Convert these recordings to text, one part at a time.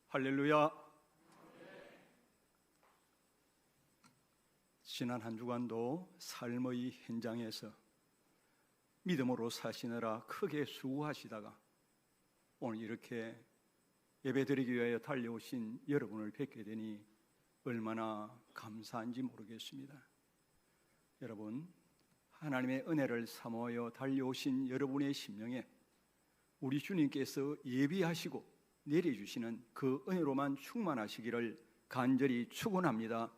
할렐루야. 지난 한 주간도 삶의 현장에서 믿음으로 사시느라 크게 수고하시다가 오늘 이렇게 예배드리기 위하여 달려오신 여러분을 뵙게 되니 얼마나 감사한지 모르겠습니다. 여러분, 하나님의 은혜를 사모하여 달려오신 여러분의 심령에 우리 주님께서 예비하시고 내려주시는 그 은혜로만 충만하시기를 간절히 축원합니다.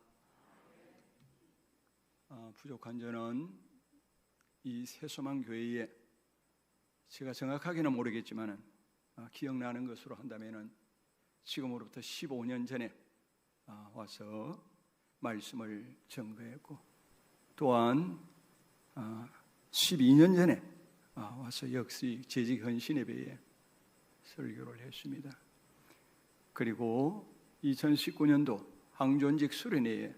부족한 저는 이 새소망 교회에 제가 정확하게는 모르겠지만 기억나는 것으로 한다면 지금으로부터 15년 전에 와서 말씀을 증거했고, 또한 12년 전에 와서 역시 재직 헌신 예배에 설교를 했습니다. 그리고 2019년도 항존직 수련회에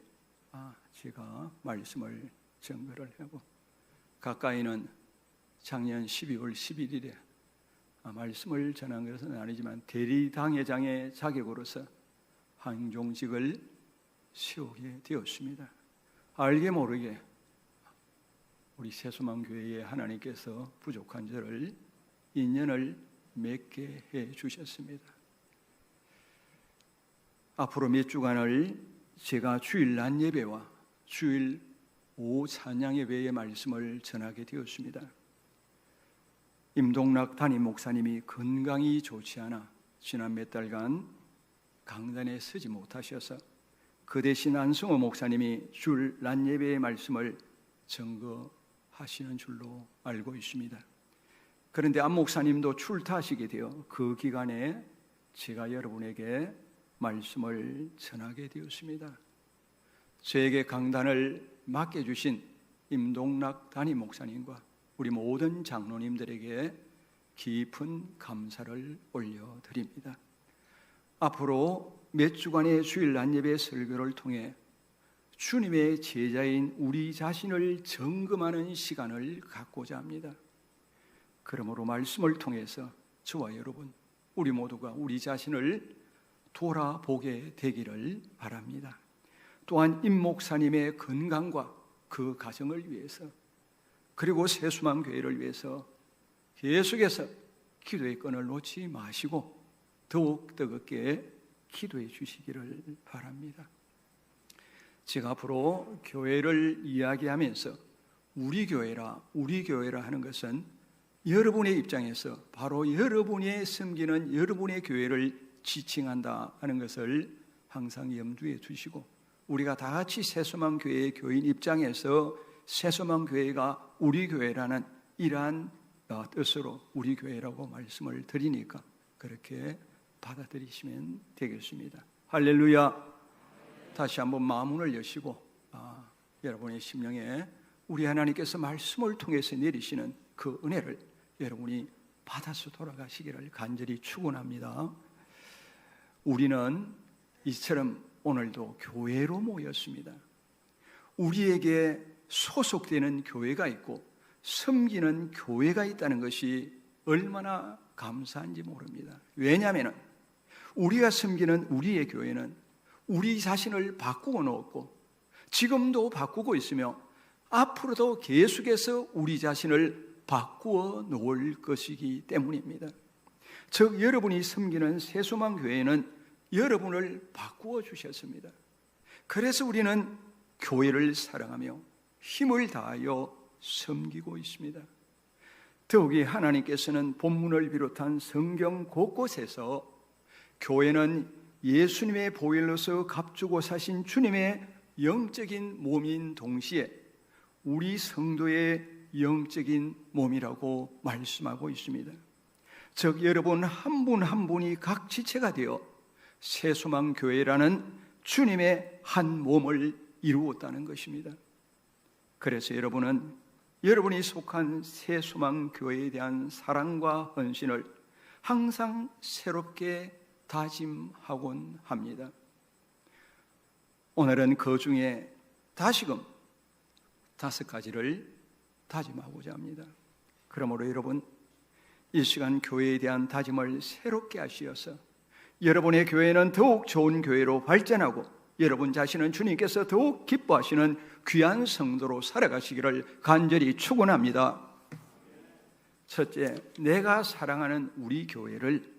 제가 말씀을 증거를 하고, 가까이는 작년 12월 11일에 말씀을 전한 것은 아니지만 대리당회장의 자격으로서 항존직을 세우게 되었습니다. 알게 모르게 우리 새소망교회에 하나님께서 부족한 저를 인연을 맺게 해 주셨습니다. 앞으로 몇 주간을 제가 주일 낮 예배와 주일 오후 찬양 예배의 말씀을 전하게 되었습니다. 임동락 담임 목사님이 건강이 좋지 않아 지난 몇 달간 강단에 서지 못하셔서 그 대신 안승호 목사님이 주일 낮 예배의 말씀을 증거하시는 줄로 알고 있습니다. 그런데 안 목사님도 출타하시게 되어 그 기간에 제가 여러분에게 말씀을 전하게 되었습니다. 저에게 강단을 맡겨주신 임동락 담임 목사님과 우리 모든 장로님들에게 깊은 감사를 올려드립니다. 앞으로 몇 주간의 주일 낮 예배 설교를 통해 주님의 제자인 우리 자신을 점검하는 시간을 갖고자 합니다. 그러므로 말씀을 통해서 저와 여러분, 우리 모두가 우리 자신을 돌아보게 되기를 바랍니다. 또한 임 목사님의 건강과 그 가정을 위해서, 그리고 새소망교회를 위해서 계속해서 기도의 끈을 놓지 마시고 더욱 뜨겁게 기도해 주시기를 바랍니다. 제가 앞으로 교회를 이야기하면서 우리 교회라 하는 것은 여러분의 입장에서 바로 여러분이 섬기는 여러분의 교회를 지칭한다 하는 것을 항상 염두에 두시고, 우리가 다 같이 새소망교회의 교인 입장에서 새소망교회가 우리 교회라는 이러한 뜻으로 우리 교회라고 말씀을 드리니까 그렇게 받아들이시면 되겠습니다. 할렐루야. 다시 한번 마음문을 여시고 여러분의 심령에 우리 하나님께서 말씀을 통해서 내리시는 그 은혜를 여러분이 받아서 돌아가시기를 간절히 축원합니다. 우리는 이처럼 오늘도 교회로 모였습니다. 우리에게 소속되는 교회가 있고 섬기는 교회가 있다는 것이 얼마나 감사한지 모릅니다. 왜냐하면 우리가 섬기는 우리의 교회는 우리 자신을 바꾸어 놓았고 지금도 바꾸고 있으며 앞으로도 계속해서 우리 자신을 바꾸어 놓을 것이기 때문입니다. 즉 여러분이 섬기는 새소망교회는 여러분을 바꾸어 주셨습니다. 그래서 우리는 교회를 사랑하며 힘을 다하여 섬기고 있습니다. 더욱이 하나님께서는 본문을 비롯한 성경 곳곳에서 교회는 예수님의 보혈로서 값주고 사신 주님의 영적인 몸인 동시에 우리 성도의 영적인 몸이라고 말씀하고 있습니다. 즉 여러분 한 분 한 분이 각 지체가 되어 새소망교회라는 주님의 한 몸을 이루었다는 것입니다. 그래서 여러분은 여러분이 속한 새소망교회에 대한 사랑과 헌신을 항상 새롭게 다짐하곤 합니다. 오늘은 그 중에 다시금 5가지를 다짐하고자 합니다. 그러므로 여러분 이 시간 교회에 대한 다짐을 새롭게 하시어서 여러분의 교회는 더욱 좋은 교회로 발전하고 여러분 자신은 주님께서 더욱 기뻐하시는 귀한 성도로 살아가시기를 간절히 축원합니다. 첫째, 내가 사랑하는 우리 교회를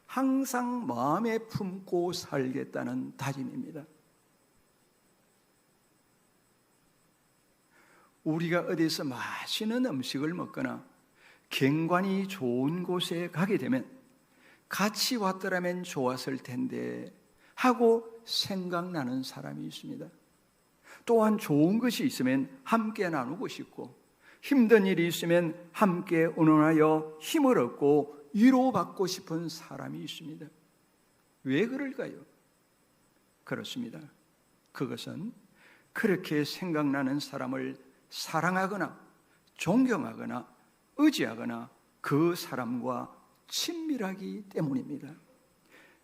항상 마음에 품고 살겠다는 다짐입니다. 우리가 어디서 맛있는 음식을 먹거나 경관이 좋은 곳에 가게 되면 같이 왔더라면 좋았을 텐데 하고 생각나는 사람이 있습니다. 또한 좋은 것이 있으면 함께 나누고 싶고 힘든 일이 있으면 함께 의논하여 힘을 얻고 위로받고 싶은 사람이 있습니다. 왜 그럴까요? 그렇습니다. 그것은 그렇게 생각나는 사람을 사랑하거나 존경하거나 의지하거나 그 사람과 친밀하기 때문입니다.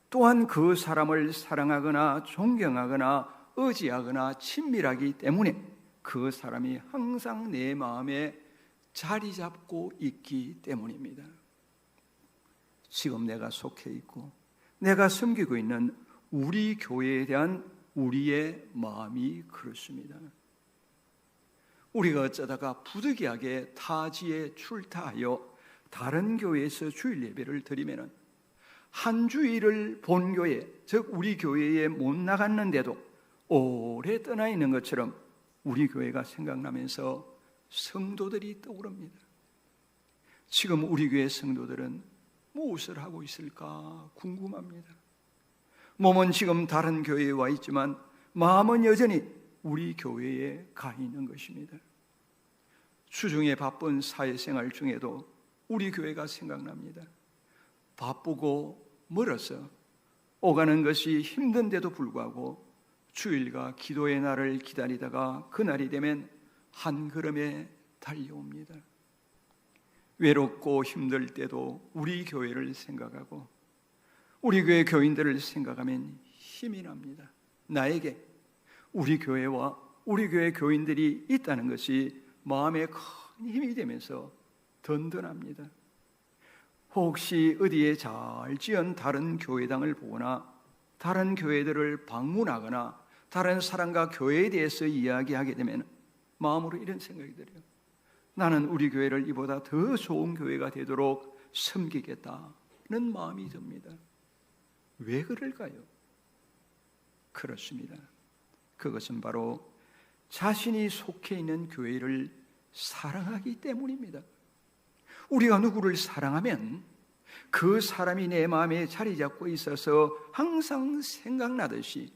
또한 그 사람을 사랑하거나 존경하거나 의지하거나 친밀하기 때문에 그 사람이 항상 내 마음에 자리 잡고 있기 때문입니다. 지금 내가 속해 있고 내가 섬기고 있는 우리 교회에 대한 우리의 마음이 그렇습니다. 우리가 어쩌다가 부득이하게 타지에 출타하여 다른 교회에서 주일 예배를 드리면 한 주일을 본 교회, 즉 우리 교회에 못 나갔는데도 오래 떠나 있는 것처럼 우리 교회가 생각나면서 성도들이 떠오릅니다. 지금 우리 교회 성도들은 무엇을 하고 있을까 궁금합니다. 몸은 지금 다른 교회에 와 있지만 마음은 여전히 우리 교회에 가 있는 것입니다. 주중에 바쁜 사회생활 중에도 우리 교회가 생각납니다. 바쁘고 멀어서 오가는 것이 힘든데도 불구하고 주일과 기도의 날을 기다리다가 그날이 되면 한 걸음에 달려옵니다. 외롭고 힘들 때도 우리 교회를 생각하고 우리 교회 교인들을 생각하면 힘이 납니다. 나에게 우리 교회와 우리 교회 교인들이 있다는 것이 마음에 큰 힘이 되면서 든든합니다. 혹시 어디에 잘 지은 다른 교회당을 보거나 다른 교회들을 방문하거나 다른 사람과 교회에 대해서 이야기하게 되면 마음으로 이런 생각이 들어요. 나는 우리 교회를 이보다 더 좋은 교회가 되도록 섬기겠다는 마음이 듭니다. 왜 그럴까요? 그렇습니다. 그것은 바로 자신이 속해 있는 교회를 사랑하기 때문입니다. 우리가 누구를 사랑하면 그 사람이 내 마음에 자리 잡고 있어서 항상 생각나듯이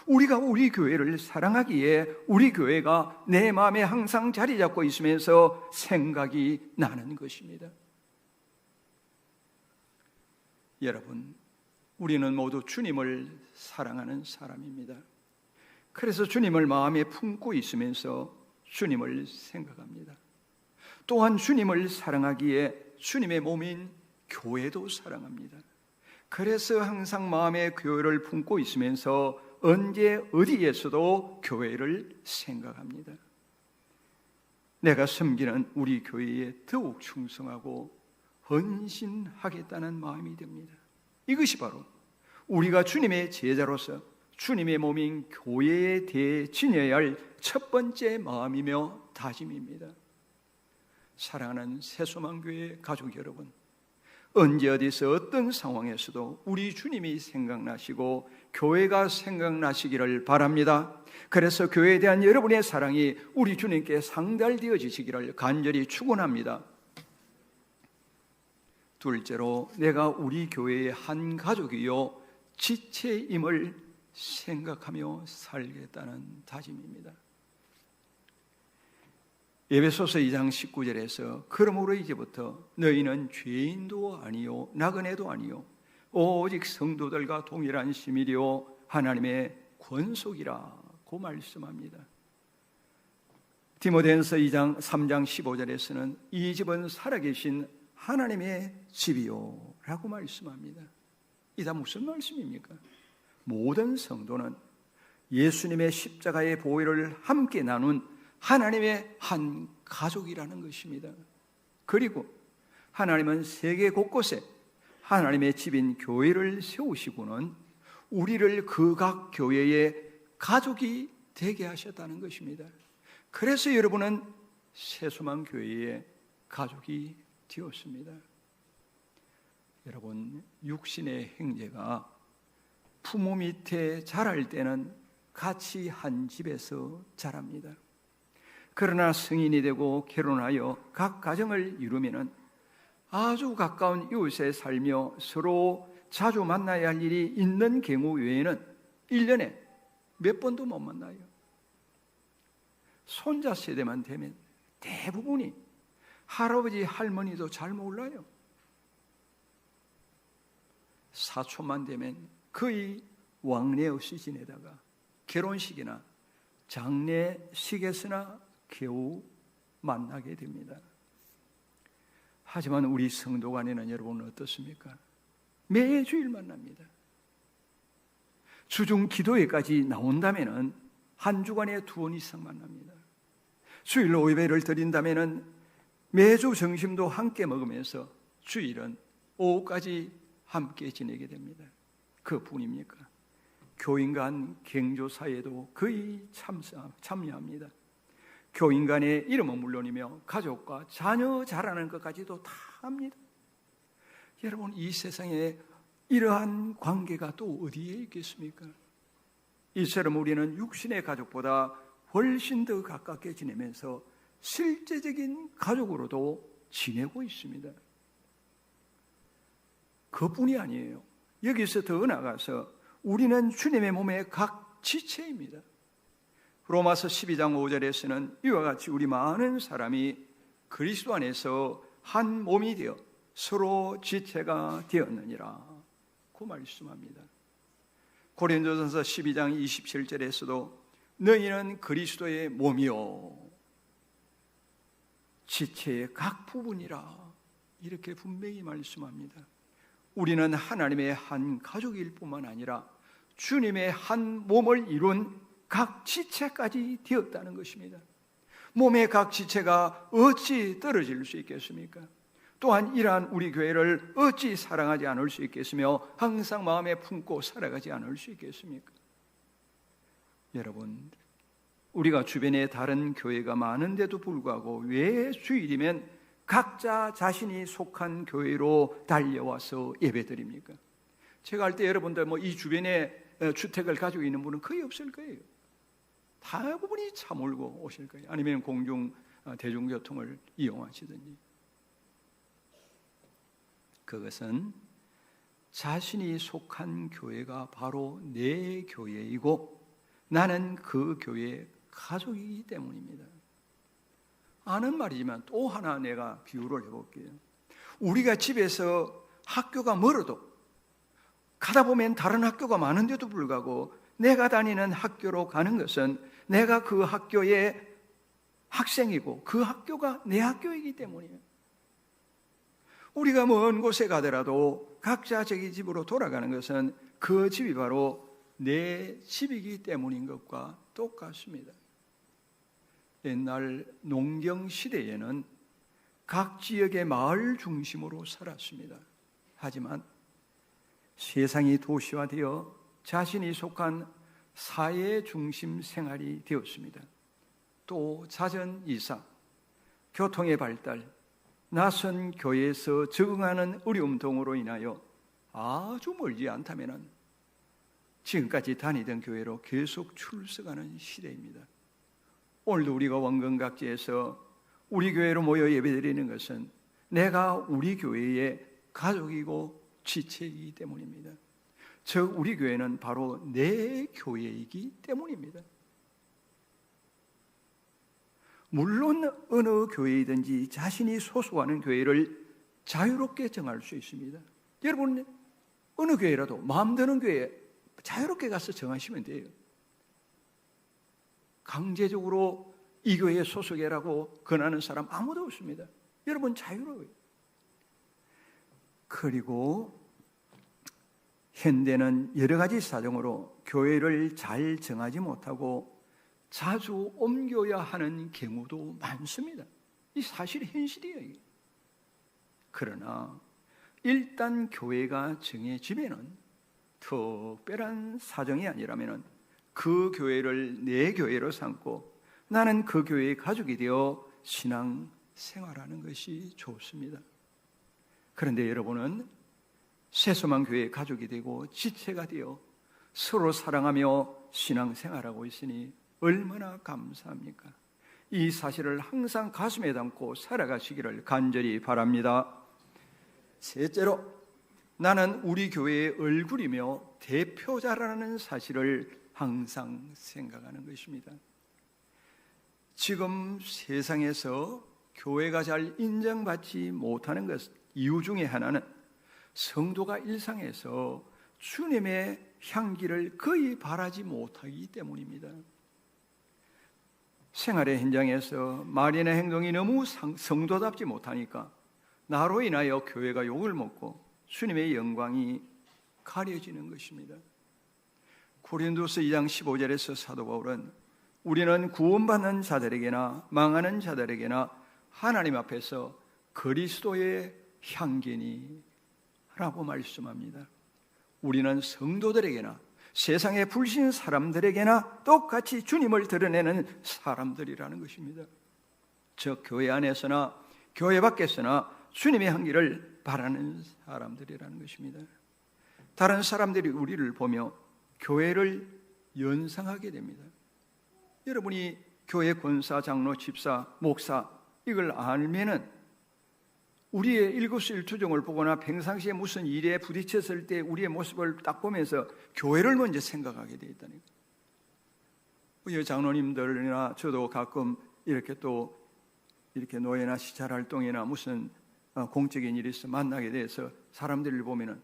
우리가 우리 교회를 사랑하기에 우리 교회가 내 마음에 항상 자리 잡고 있으면서 생각이 나는 것입니다. 여러분, 우리는 모두 주님을 사랑하는 사람입니다. 그래서 주님을 마음에 품고 있으면서 주님을 생각합니다. 또한 주님을 사랑하기에 주님의 몸인 교회도 사랑합니다. 그래서 항상 마음에 교회를 품고 있으면서 언제 어디에서도 교회를 생각합니다. 내가 섬기는 우리 교회에 더욱 충성하고 헌신하겠다는 마음이 듭니다. 이것이 바로 우리가 주님의 제자로서 주님의 몸인 교회에 대해 지녀야 할 첫 번째 마음이며 다짐입니다. 사랑하는 새소망교회 가족 여러분, 언제 어디서 어떤 상황에서도 우리 주님이 생각나시고 교회가 생각나시기를 바랍니다. 그래서 교회에 대한 여러분의 사랑이 우리 주님께 상달되어지시기를 간절히 축원합니다. 둘째로, 내가 우리 교회의 한 가족이요 지체임을 생각하며 살겠다는 다짐입니다. 에베소서 2장 19절에서 그러므로 이제부터 너희는 죄인도 아니요 나그네도 아니요 오직 성도들과 동일한 시민이요 하나님의 권속이라고 말씀합니다. 디모데전서 3장 15절에서는 이 집은 살아계신 하나님의 집이요 라고 말씀합니다. 이 다 무슨 말씀입니까? 모든 성도는 예수님의 십자가의 보혈을 함께 나눈 하나님의 한 가족이라는 것입니다. 그리고 하나님은 세계 곳곳에 하나님의 집인 교회를 세우시고는 우리를 그 각 교회의 가족이 되게 하셨다는 것입니다. 그래서 여러분은 새소망 교회의 가족이 되었습니다. 여러분, 육신의 형제가 부모 밑에 자랄 때는 같이 한 집에서 자랍니다. 그러나 성인이 되고 결혼하여 각 가정을 이루면은 아주 가까운 이웃에 살며 서로 자주 만나야 할 일이 있는 경우 외에는 1년에 몇 번도 못 만나요. 손자 세대만 되면 대부분이 할아버지, 할머니도 잘 몰라요. 사촌만 되면 거의 왕래 없이 지내다가 결혼식이나 장례식에서나 겨우 만나게 됩니다. 하지만 우리 성도 간에는 여러분은 어떻습니까? 매주일 만납니다. 주중 기도회까지 나온다면 한 주간에 2번 이상 만납니다. 주일로 예배를 드린다면 매주 점심도 함께 먹으면서 주일은 오후까지 함께 지내게 됩니다. 그뿐입니까? 교인 간 경조사에도 거의 참여합니다. 교인 간의 이름은 물론이며 가족과 자녀 자라는 것까지도 다 합니다. 여러분, 이 세상에 이러한 관계가 또 어디에 있겠습니까? 이처럼 우리는 육신의 가족보다 훨씬 더 가깝게 지내면서 실제적인 가족으로도 지내고 있습니다. 그뿐이 아니에요. 여기서 더 나아가서 우리는 주님의 몸의 각 지체입니다. 로마서 12장 5절에서는 이와 같이 우리 많은 사람이 그리스도 안에서 한 몸이 되어 서로 지체가 되었느니라 그 말씀합니다. 고린도전서 12장 27절에서도 너희는 그리스도의 몸이요 지체의 각 부분이라 이렇게 분명히 말씀합니다. 우리는 하나님의 한 가족일 뿐만 아니라 주님의 한 몸을 이룬 각 지체까지 되었다는 것입니다. 몸의 각 지체가 어찌 떨어질 수 있겠습니까? 또한 이러한 우리 교회를 어찌 사랑하지 않을 수 있겠으며 항상 마음에 품고 살아가지 않을 수 있겠습니까? 여러분, 우리가 주변에 다른 교회가 많은데도 불구하고 왜 주일이면 각자 자신이 속한 교회로 달려와서 예배드립니까? 제가 할 때 여러분들 이 주변에 주택을 가지고 있는 분은 거의 없을 거예요. 대부분이 차 몰고 오실 거예요. 아니면 대중교통을 이용하시든지. 그것은 자신이 속한 교회가 바로 내 교회이고 나는 그 교회의 가족이기 때문입니다. 아는 말이지만 또 하나 내가 비유를 해볼게요. 우리가 집에서 학교가 멀어도 가다 보면 다른 학교가 많은데도 불구하고 내가 다니는 학교로 가는 것은 내가 그 학교의 학생이고 그 학교가 내 학교이기 때문이에요. 우리가 먼 곳에 가더라도 각자 자기 집으로 돌아가는 것은 그 집이 바로 내 집이기 때문인 것과 똑같습니다. 옛날 농경 시대에는 각 지역의 마을 중심으로 살았습니다. 하지만 세상이 도시화되어 자신이 속한 사회 중심 생활이 되었습니다. 또 자전 이사, 교통의 발달, 낯선 교회에서 적응하는 어려움 등으로 인하여 아주 멀지 않다면 지금까지 다니던 교회로 계속 출석하는 시대입니다. 오늘도 우리가 원근각지에서 우리 교회로 모여 예배드리는 것은 내가 우리 교회의 가족이고 지체이기 때문입니다. 즉 우리 교회는 바로 내 교회이기 때문입니다. 물론 어느 교회이든지 자신이 소속하는 교회를 자유롭게 정할 수 있습니다. 여러분 어느 교회라도 마음 드는 교회에 자유롭게 가서 정하시면 돼요. 강제적으로 이 교회에 소속이라고 권하는 사람 아무도 없습니다. 여러분 자유로워요. 그리고 현대는 여러 가지 사정으로 교회를 잘 정하지 못하고 자주 옮겨야 하는 경우도 많습니다. 이 사실 현실이에요. 그러나 일단 교회가 정해지면은 특별한 사정이 아니라면은 그 교회를 내 교회로 삼고 나는 그 교회의 가족이 되어 신앙 생활하는 것이 좋습니다. 그런데 여러분은 새소망 교회의 가족이 되고 지체가 되어 서로 사랑하며 신앙 생활하고 있으니 얼마나 감사합니까? 이 사실을 항상 가슴에 담고 살아가시기를 간절히 바랍니다. 셋째로, 나는 우리 교회의 얼굴이며 대표자라는 사실을 항상 생각하는 것입니다. 지금 세상에서 교회가 잘 인정받지 못하는 이유 중에 하나는 성도가 일상에서 주님의 향기를 거의 바라지 못하기 때문입니다. 생활의 현장에서 말이나 행동이 너무 성도답지 못하니까 나로 인하여 교회가 욕을 먹고 주님의 영광이 가려지는 것입니다. 고린도서 2장 15절에서 사도 바울은 우리는 구원받는 자들에게나 망하는 자들에게나 하나님 앞에서 그리스도의 향기니 라고 말씀합니다. 우리는 성도들에게나 세상의 불신 사람들에게나 똑같이 주님을 드러내는 사람들이라는 것입니다. 즉 교회 안에서나 교회 밖에서나 주님의 향기를 바라는 사람들이라는 것입니다. 다른 사람들이 우리를 보며 교회를 연상하게 됩니다. 여러분이 교회 권사, 장로, 집사, 목사 이걸 알면은 우리의 일거수일투족을 보거나 평상시에 무슨 일에 부딪혔을 때 우리의 모습을 딱 보면서 교회를 먼저 생각하게 되어 있다는 거예요. 우리 장로님들이나 저도 가끔 이렇게 또 이렇게 노예나 시찰 활동이나 무슨 공적인 일이 있어 만나게 돼서 사람들을 보면은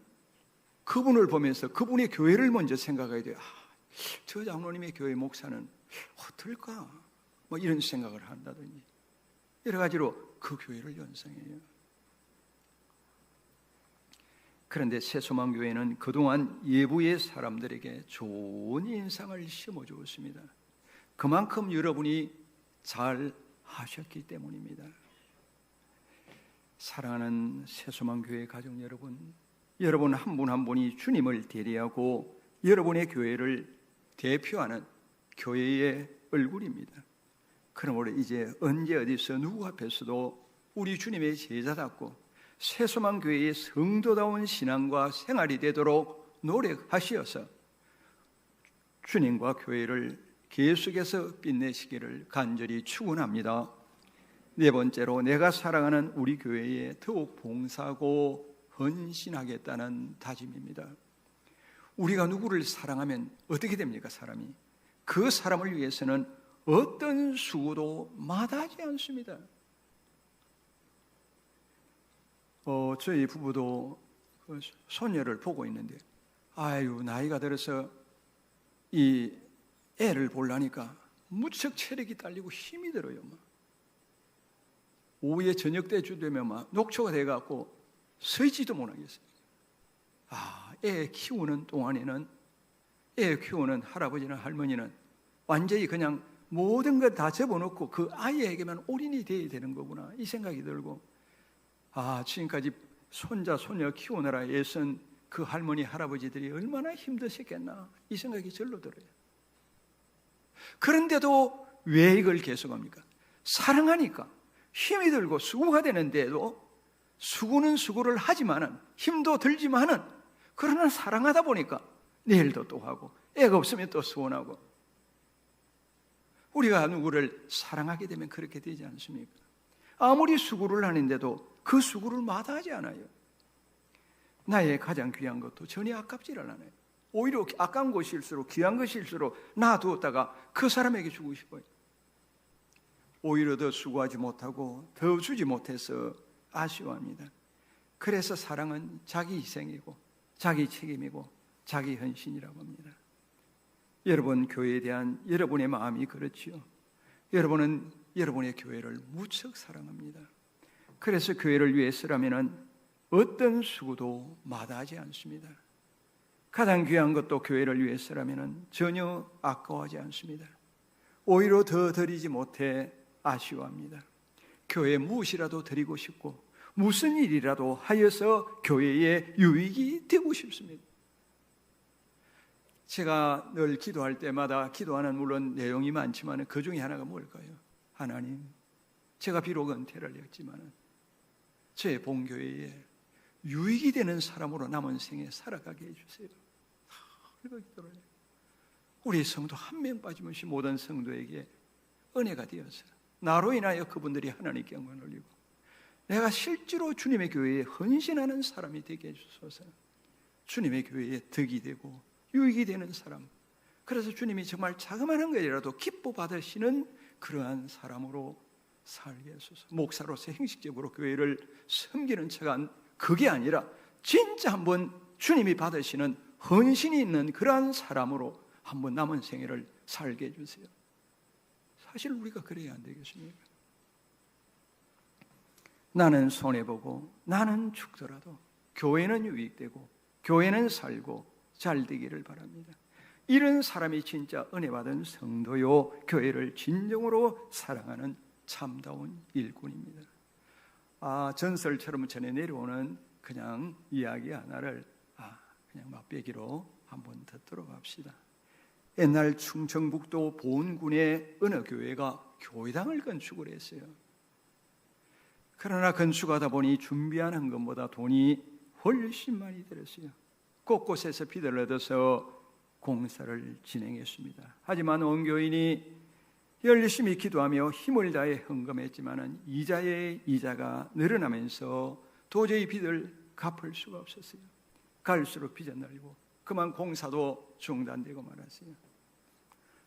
그분을 보면서 그분의 교회를 먼저 생각하게 돼요. 저 장로님의 교회 목사는 어떨까? 뭐 이런 생각을 한다든지 여러 가지로 그 교회를 연상해요. 그런데 새소망교회는 그동안 예부의 사람들에게 좋은 인상을 심어주었습니다. 그만큼 여러분이 잘 하셨기 때문입니다. 사랑하는 새소망교회 가족 여러분, 여러분 한 분 한 분이 주님을 대리하고 여러분의 교회를 대표하는 교회의 얼굴입니다. 그러므로 이제 언제 어디서 누구 앞에서도 우리 주님의 제자답고 새소망교회의 성도다운 신앙과 생활이 되도록 노력하시어서 주님과 교회를 계속해서 빛내시기를 간절히 축원합니다. 네 번째로, 내가 사랑하는 우리 교회에 더욱 봉사하고 헌신하겠다는 다짐입니다. 우리가 누구를 사랑하면 어떻게 됩니까? 사람이 그 사람을 위해서는 어떤 수고도 마다하지 않습니다. 저희 부부도 손녀를 보고 있는데 나이가 들어서 이 애를 보려니까 무척 체력이 딸리고 힘이 들어요. 오후에 저녁 때쯤 되면 녹초가 돼갖고 서지도 못하겠어요. 애 키우는 동안에는 애 키우는 할아버지나 할머니는 완전히 그냥 모든 것 다 접어놓고 그 아이에게만 올인이 돼야 되는 거구나 이 생각이 들고 지금까지 손자 손녀 키우느라 애쓴 그 할머니 할아버지들이 얼마나 힘드셨겠나 이 생각이 절로 들어요. 그런데도 왜 이걸 계속합니까? 사랑하니까 힘이 들고 수고가 되는데도 수고는 수고를 하지만은 힘도 들지만은 그러나 사랑하다 보니까 내일도 또 하고 애가 없으면 또 수원하고 우리가 누구를 사랑하게 되면 그렇게 되지 않습니까? 아무리 수고를 하는데도 그 수고를 마다하지 않아요. 나의 가장 귀한 것도 전혀 아깝지를 않아요. 오히려 아까운 것일수록 귀한 것일수록 놔두었다가 그 사람에게 주고 싶어요. 오히려 더 수고하지 못하고 더 주지 못해서 아쉬워합니다. 그래서 사랑은 자기 희생이고 자기 책임이고 자기 헌신이라고 합니다. 여러분 교회에 대한 여러분의 마음이 그렇지요. 여러분은 여러분의 교회를 무척 사랑합니다. 그래서 교회를 위해서라면 어떤 수고도 마다하지 않습니다. 가장 귀한 것도 교회를 위해서라면 전혀 아까워하지 않습니다. 오히려 더 드리지 못해 아쉬워합니다. 교회에 무엇이라도 드리고 싶고 무슨 일이라도 하여서 교회에 유익이 되고 싶습니다. 제가 늘 기도할 때마다 기도하는 물론 내용이 많지만 그 중에 하나가 뭘까요? 하나님, 제가 비록 은퇴를 했지만 제 본교회에 유익이 되는 사람으로 남은 생에 살아가게 해주세요. 그리고 기도를 해요. 우리 성도 한 명 빠짐없이 모든 성도에게 은혜가 되어서 나로 인하여 그분들이 하나님께 영광을 올리고 내가 실제로 주님의 교회에 헌신하는 사람이 되게 해주소서. 주님의 교회에 덕이 되고 유익이 되는 사람, 그래서 주님이 정말 자그마한 것이라도 기뻐 받으시는 그러한 사람으로 살게 하소서. 목사로서 형식적으로 교회를 섬기는 척한 그게 아니라 진짜 한번 주님이 받으시는 헌신이 있는 그러한 사람으로 한번 남은 생애를 살게 해주세요. 사실 우리가 그래야 안 되겠습니까? 나는 손해보고 나는 죽더라도 교회는 유익되고 교회는 살고 잘 되기를 바랍니다. 이런 사람이 진짜 은혜받은 성도요, 교회를 진정으로 사랑하는 참다운 일꾼입니다. 전설처럼 전해 내려오는 그냥 이야기 하나를 그냥 맛배기로 한번 듣도록 합시다. 옛날 충청북도 보은군의 어느 교회가 교회당을 건축을 했어요. 그러나 건축하다 보니 준비한 것보다 돈이 훨씬 많이 들었어요. 곳곳에서 비를 얻어서 공사를 진행했습니다. 하지만 온 교인이 열심히 기도하며 힘을 다해 헌금했지만 이자의 이자가 늘어나면서 도저히 빚을 갚을 수가 없었어요. 갈수록 빚은 늘고 그만 공사도 중단되고 말았어요.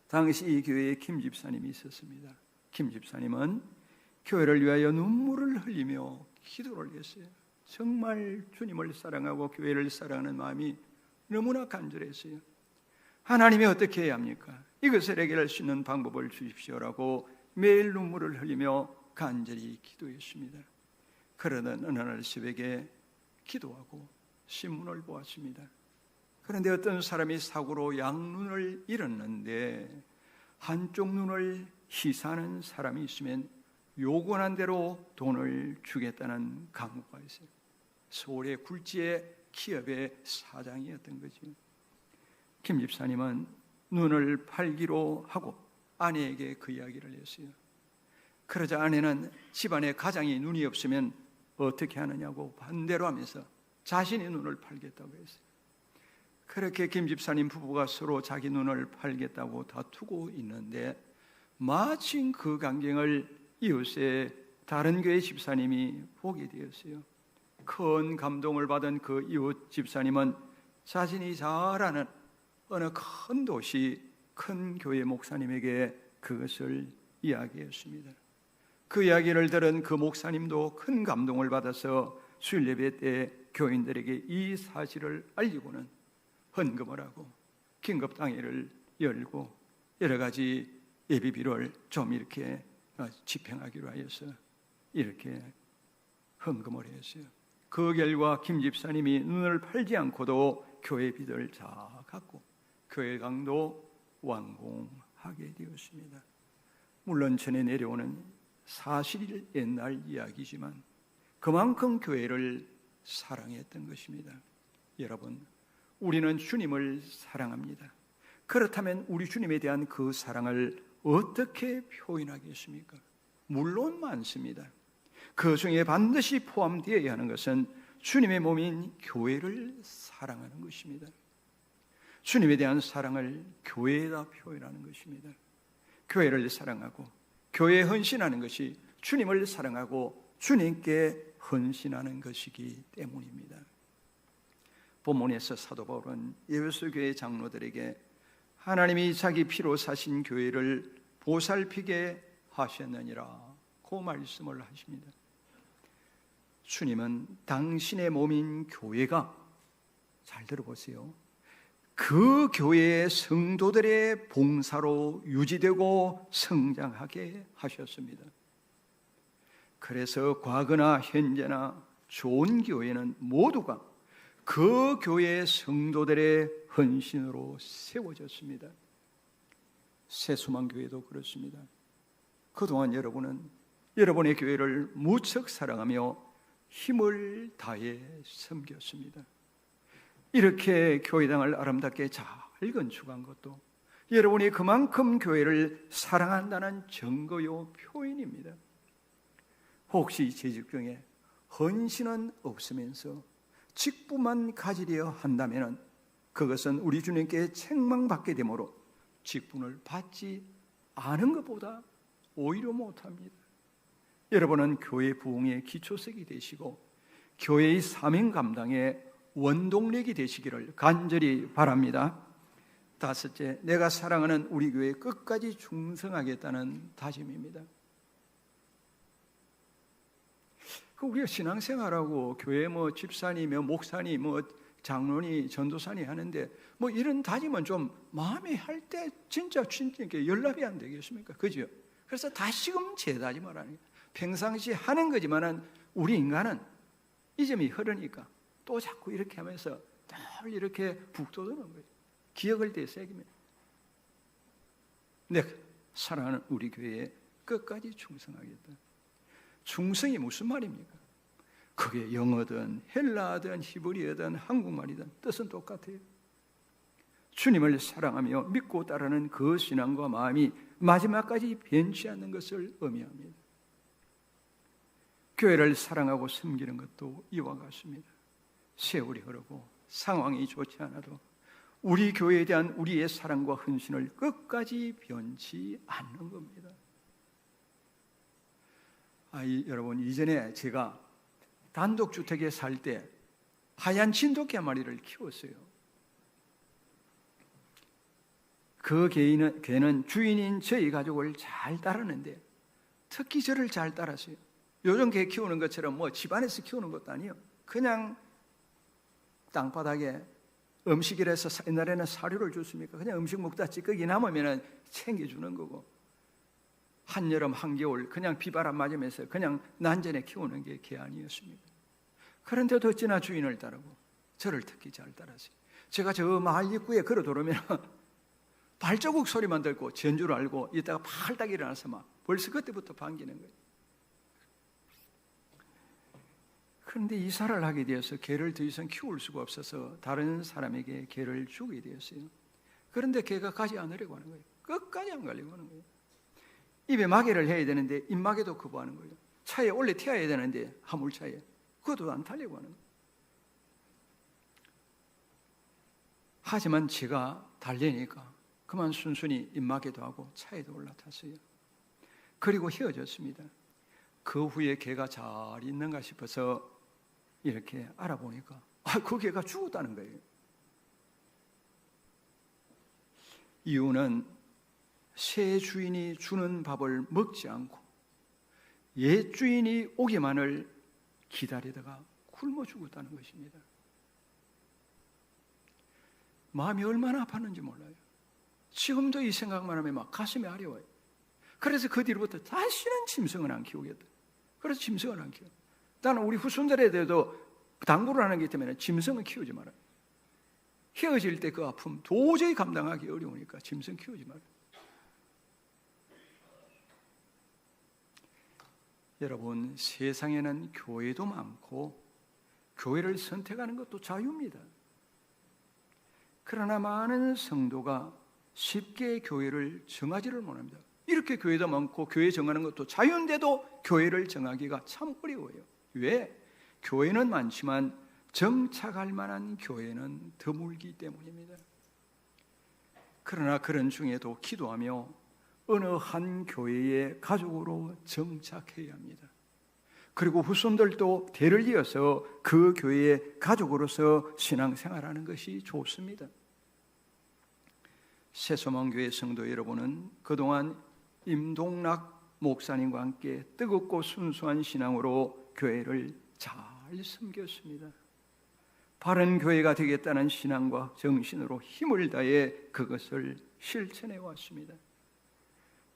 당시 이 교회에 김 집사님이 있었습니다. 김 집사님은 교회를 위하여 눈물을 흘리며 기도를 했어요. 정말 주님을 사랑하고 교회를 사랑하는 마음이 너무나 간절했어요. 하나님이 어떻게 해야 합니까? 이것을 해결할 수 있는 방법을 주십시오라고 매일 눈물을 흘리며 간절히 기도했습니다. 그러던 어느 날 새벽에 기도하고 신문을 보았습니다. 그런데 어떤 사람이 사고로 양눈을 잃었는데 한쪽 눈을 희사하는 사람이 있으면 요구한 대로 돈을 주겠다는 강구가 있어요. 서울의 굴지의 기업의 사장이었던 거죠. 김 집사님은 눈을 팔기로 하고 아내에게 그 이야기를 했어요. 그러자 아내는 집안에 가장이 눈이 없으면 어떻게 하느냐고 반대로 하면서 자신이 눈을 팔겠다고 했어요. 그렇게 김 집사님 부부가 서로 자기 눈을 팔겠다고 다투고 있는데 마침 그 광경을 이웃의 다른 교회 집사님이 보게 되었어요. 큰 감동을 받은 그 이웃 집사님은 자신이 잘 아는 어느 큰 도시 큰 교회 목사님에게 그것을 이야기했습니다. 그 이야기를 들은 그 목사님도 큰 감동을 받아서 주일 예배 때 교인들에게 이 사실을 알리고는 헌금을 하고 긴급당회를 열고 여러 가지 예비비를 좀 이렇게 집행하기로 하여서 이렇게 헌금을 했어요. 그 결과 김 집사님이 눈을 팔지 않고도 교회 빚을 다 갚고 교회 강도 완공하게 되었습니다. 물론 전에 내려오는 사실 옛날 이야기지만 그만큼 교회를 사랑했던 것입니다. 여러분, 우리는 주님을 사랑합니다. 그렇다면 우리 주님에 대한 그 사랑을 어떻게 표현하겠습니까? 물론 많습니다. 그 중에 반드시 포함되어야 하는 것은 주님의 몸인 교회를 사랑하는 것입니다. 주님에 대한 사랑을 교회에다 표현하는 것입니다. 교회를 사랑하고 교회에 헌신하는 것이 주님을 사랑하고 주님께 헌신하는 것이기 때문입니다. 본문에서 사도 바울은 에베소 교회 장로들에게 하나님이 자기 피로 사신 교회를 보살피게 하셨느니라 그 말씀을 하십니다. 주님은 당신의 몸인 교회가, 잘 들어보세요, 그 교회의 성도들의 봉사로 유지되고 성장하게 하셨습니다. 그래서 과거나 현재나 좋은 교회는 모두가 그 교회의 성도들의 헌신으로 세워졌습니다. 새수만교회도 그렇습니다. 그동안 여러분은 여러분의 교회를 무척 사랑하며 힘을 다해 섬겼습니다. 이렇게 교회당을 아름답게 잘 건축한 것도 여러분이 그만큼 교회를 사랑한다는 증거요 표현입니다. 혹시 재직 중에 헌신은 없으면서 직분만 가지려 한다면 그것은 우리 주님께 책망받게 되므로 직분을 받지 않은 것보다 오히려 못합니다. 여러분은 교회 부흥의 기초석이 되시고 교회의 사명 감당의 원동력이 되시기를 간절히 바랍니다. 다섯째, 내가 사랑하는 우리 교회에 끝까지 충성하겠다는 다짐입니다. 우리가 신앙생활하고 교회 집사니 목사니 장로니 전도사니 하는데 이런 다짐은 좀 마음에 할 때 진짜 연락이 안 되겠습니까? 그죠? 그래서 다시금 재다짐을 하는 거예요. 평상시 하는 거지만은 우리 인간은 이 점이 흐르니까 또 자꾸 이렇게 하면서 늘 이렇게 북돋우는 거예요. 기억을 되새기면 내가 사랑하는 우리 교회에 끝까지 충성하겠다. 충성이 무슨 말입니까? 그게 영어든 헬라어든 히브리어든 한국말이든 뜻은 똑같아요. 주님을 사랑하며 믿고 따르는 그 신앙과 마음이 마지막까지 변치 않는 것을 의미합니다. 교회를 사랑하고 섬기는 것도 이와 같습니다. 세월이 흐르고 상황이 좋지 않아도 우리 교회에 대한 우리의 사랑과 헌신을 끝까지 변치 않는 겁니다. 여러분, 이전에 제가 단독주택에 살 때 하얀 진돗개 한 마리를 키웠어요. 그 개는 주인인 저희 가족을 잘 따르는데 특히 저를 잘 따랐어요. 요즘 개 키우는 것처럼 집안에서 키우는 것도 아니에요. 그냥 땅바닥에 음식이라서 옛날에는 사료를 줬습니까? 그냥 음식 먹다 찌꺼기 남으면 챙겨주는 거고, 한여름 한겨울 그냥 비바람 맞으면서 그냥 난전에 키우는 게 개 아니었습니다. 그런데도 어찌나 주인을 따르고 저를 특히 잘 따랐어요. 제가 저 마을 입구에 걸어 들어오면 발자국 소리만 듣고 전 줄 알고 이따가 팔딱 일어나서 벌써 그때부터 반기는 거예요. 그런데 이사를 하게 되어서 개를 더 이상 키울 수가 없어서 다른 사람에게 개를 주게 되었어요. 그런데 개가 가지 않으려고 하는 거예요. 끝까지 안 가려고 하는 거예요. 입에 마개를 해야 되는데 입마개도 거부하는 거예요. 차에 올려 태워야 되는데 화물차에 그것도 안 타려고 하는 거예요. 하지만 제가 달래니까 그만 순순히 입마개도 하고 차에도 올라탔어요. 그리고 헤어졌습니다. 그 후에 개가 잘 있는가 싶어서 이렇게 알아보니까 그 개가 죽었다는 거예요. 이유는 새 주인이 주는 밥을 먹지 않고 옛 주인이 오기만을 기다리다가 굶어 죽었다는 것입니다. 마음이 얼마나 아팠는지 몰라요. 지금도 이 생각만 하면 가슴이 아려워요. 그래서 그 뒤로부터 다시는 짐승을 안 키우겠다. 그래서 짐승을 안 키워. 나는 우리 후손들에 대해도 당부를 하는 게 있다면 짐승을 키우지 마라. 헤어질 때 그 아픔 도저히 감당하기 어려우니까 짐승 키우지 마라. 여러분, 세상에는 교회도 많고 교회를 선택하는 것도 자유입니다. 그러나 많은 성도가 쉽게 교회를 정하지를 못합니다. 이렇게 교회도 많고 교회 정하는 것도 자유인데도 교회를 정하기가 참 어려워요. 왜? 교회는 많지만 정착할 만한 교회는 드물기 때문입니다. 그러나 그런 중에도 기도하며 어느 한 교회의 가족으로 정착해야 합니다. 그리고 후손들도 대를 이어서 그 교회의 가족으로서 신앙생활하는 것이 좋습니다. 새소망교회 성도 여러분은 그동안 임동락 목사님과 함께 뜨겁고 순수한 신앙으로 교회를 잘 섬겼습니다. 바른 교회가 되겠다는 신앙과 정신으로 힘을 다해 그것을 실천해 왔습니다.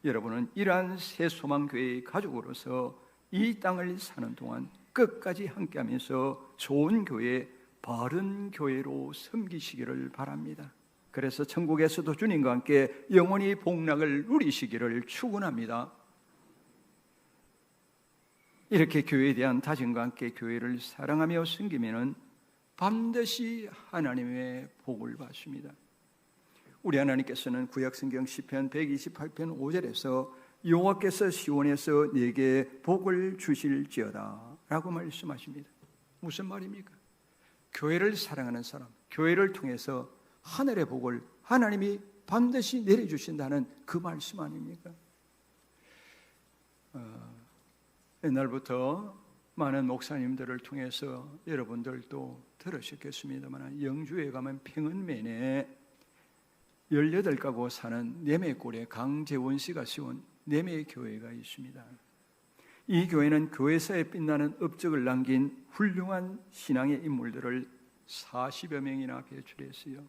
여러분은 이러한 새소망교회의 가족으로서 이 땅을 사는 동안 끝까지 함께하면서 좋은 교회, 바른 교회로 섬기시기를 바랍니다. 그래서 천국에서도 주님과 함께 영원히 복락을 누리시기를 축원합니다. 이렇게 교회에 대한 다짐과 함께 교회를 사랑하며 섬기면은 반드시 하나님의 복을 받습니다. 우리 하나님께서는 구약성경 시편 128편 5절에서 여호와께서 시온에서 내게 복을 주실지어다 라고 말씀하십니다. 무슨 말입니까? 교회를 사랑하는 사람, 교회를 통해서 하늘의 복을 하나님이 반드시 내려주신다는 그 말씀 아닙니까? 옛날부터 많은 목사님들을 통해서 여러분들도 들으셨겠습니다만, 영주에 가면 평은면에 18가구 사는 내매골에 강재원 씨가 세운 내매교회가 있습니다. 이 교회는 교회사에 빛나는 업적을 남긴 훌륭한 신앙의 인물들을 40여 명이나 배출했어요.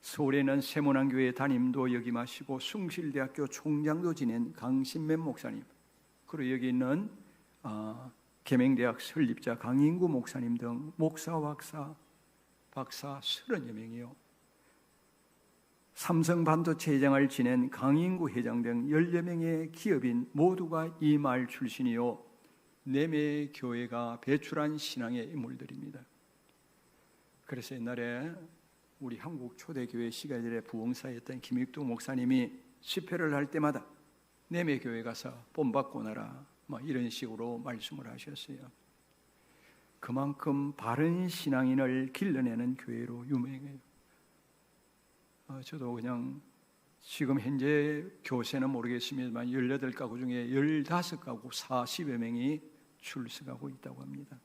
서울에는 세모난교회 담임도 역임하시고 숭실대학교 총장도 지낸 강신맨 목사님, 그리고 여기 있는 계명대학 설립자 강인구 목사님 등 목사, 박사 30여 명이요. 삼성반도체 회장을 지낸 강인구 회장 등 10여 명의 기업인 모두가 이 마을 출신이요, 내매 교회가 배출한 신앙의 인물들입니다. 그래서 옛날에 우리 한국 초대교회 시가절에 부흥사였던 김익두 목사님이 집회를 할 때마다 내매 교회 가서 본받고 나라, 이런 식으로 말씀을 하셨어요. 그만큼 바른 신앙인을 길러내는 교회로 유명해요. 저도 그냥 지금 현재 교세는 모르겠습니다만 18가구 중에 15가구 40여 명이 출석하고 있다고 합니다.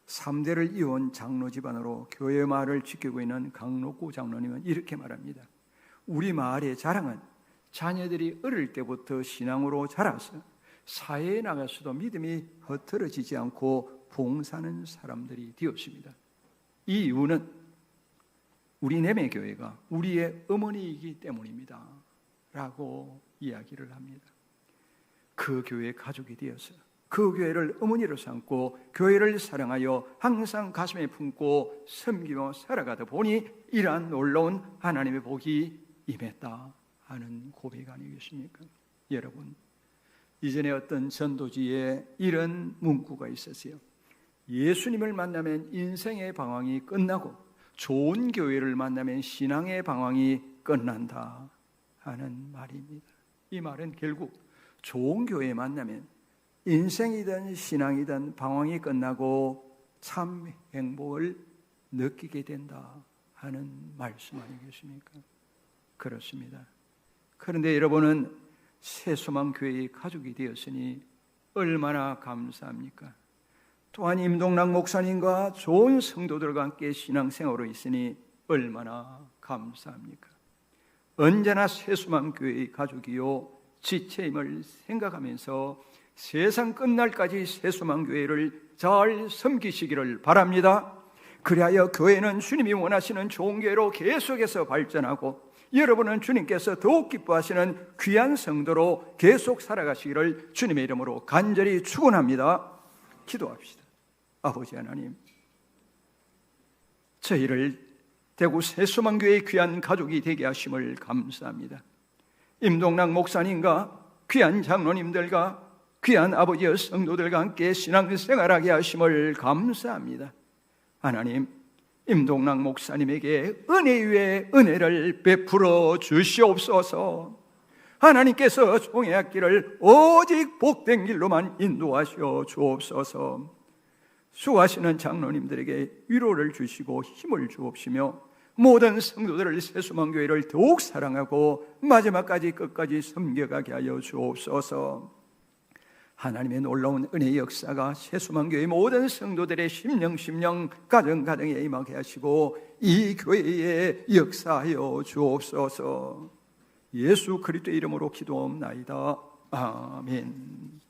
3대를 이어온 장로 집안으로 교회 마을을 지키고 있는 강록구 장로님은 이렇게 말합니다. 우리 마을의 자랑은 자녀들이 어릴 때부터 신앙으로 자라서 사회에 나가서도 믿음이 흐트러지지 않고 봉사하는 사람들이 되었습니다. 이 이유는 우리 내매교회가 우리의 어머니이기 때문입니다 라고 이야기를 합니다. 그 교회의 가족이 되어서 그 교회를 어머니로 삼고 교회를 사랑하여 항상 가슴에 품고 섬기며 살아가다 보니 이러한 놀라운 하나님의 복이 임했다 하는 고백 아니겠습니까? 여러분, 이전에 어떤 전도지에 이런 문구가 있었어요. 예수님을 만나면 인생의 방황이 끝나고 좋은 교회를 만나면 신앙의 방황이 끝난다 하는 말입니다. 이 말은 결국 좋은 교회 만나면 인생이든 신앙이든 방황이 끝나고 참 행복을 느끼게 된다 하는 말씀 아니겠습니까? 그렇습니다. 그런데 여러분은 새소망교회의 가족이 되었으니 얼마나 감사합니까? 또한 임동락 목사님과 좋은 성도들과 함께 신앙생활로 있으니 얼마나 감사합니까? 언제나 새소망교회의 가족이요 지체임을 생각하면서 세상 끝날까지 새소망교회를 잘 섬기시기를 바랍니다. 그리하여 교회는 주님이 원하시는 좋은 교회로 계속해서 발전하고 여러분은 주님께서 더욱 기뻐하시는 귀한 성도로 계속 살아가시기를 주님의 이름으로 간절히 축원합니다. 기도합시다. 아버지 하나님, 저희를 대구 새소망교회의 귀한 가족이 되게 하심을 감사합니다. 임동락 목사님과 귀한 장로님들과 귀한 아버지의 성도들과 함께 신앙생활하게 하심을 감사합니다. 하나님, 임동락 목사님에게 은혜 위에 은혜를 베풀어 주시옵소서. 하나님께서 종의 앞길을 오직 복된 길로만 인도하시어 주옵소서. 수고하시는 장로님들에게 위로를 주시고 힘을 주옵시며 모든 성도들을 새소망교회를 더욱 사랑하고 마지막까지 끝까지 섬겨가게 하여 주옵소서. 하나님의 놀라운 은혜의 역사가 새소망교회 모든 성도들의 심령 가정에 임하게 하시고 이 교회에 역사하여 주옵소서. 예수 그리스도의 이름으로 기도옵나이다. 아멘.